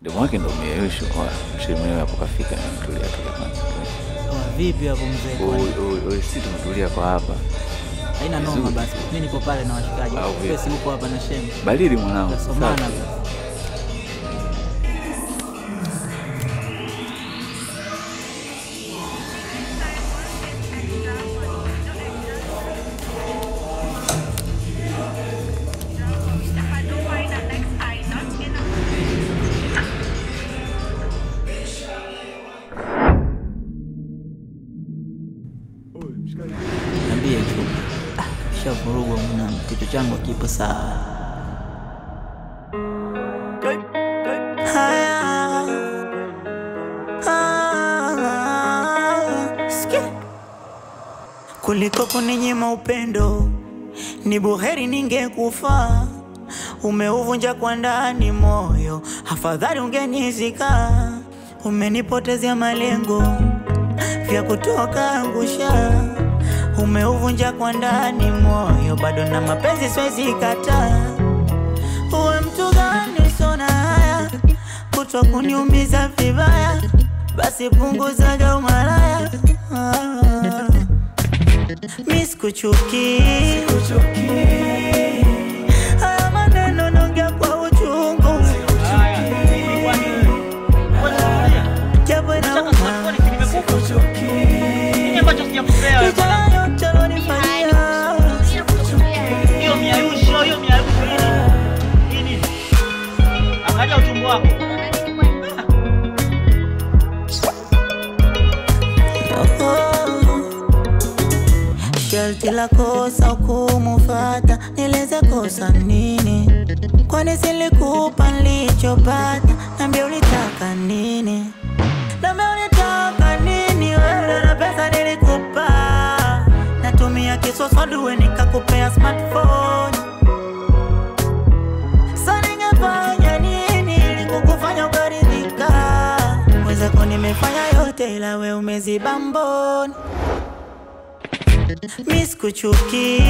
Demu wake ndo umeyeyusho kwa mshirimiwe hapo kafika na mtulia tu kwanza. Vipi hapo mzee? Oi sisi tumetulia kwa hapa. Haina noma basi. Mimi nipo pale na washikaji. Wewe si uko hapa na shemu. Balili mwanangu. Tasomana. Niambie tu. Shavurugwa mwanangu, kichwa changu kipo sawa. Kuliko kuninyima upendo, ni buheri ningekufa. Umeuvunja kwa ndani moyo, afadhali ungenizika. Umenipotezea malengo vya kutoka angusha. Umeuvunja kwa ndani moyo, bado na mapenzi siwezi kataa. Uwe mtu gani usona haya, kutwa kuniumiza vibaya, basi punguzaga umalaya. Mimi sikuchuki, haya maneno naongea kwa uchungu. Japo nauma, nini ambacho sijakupea wewe bwana? Hiyo miayusho nini? Angalia utumbo wako. Sharti la kosa kumufata, nieleze kosa nini? Kwani silikupa nilichopata, niambia ulitaka nini? Niambia ulitaka nini? Wewe na pesa nilikupa, natumia kiswaswadu nikakupea smartphone. Sasa ningefanya nini ili kukufanya ukaridhika? Mwenzako nimefanya yote ila wewe umeziba mboni. Mimi sikuchuki,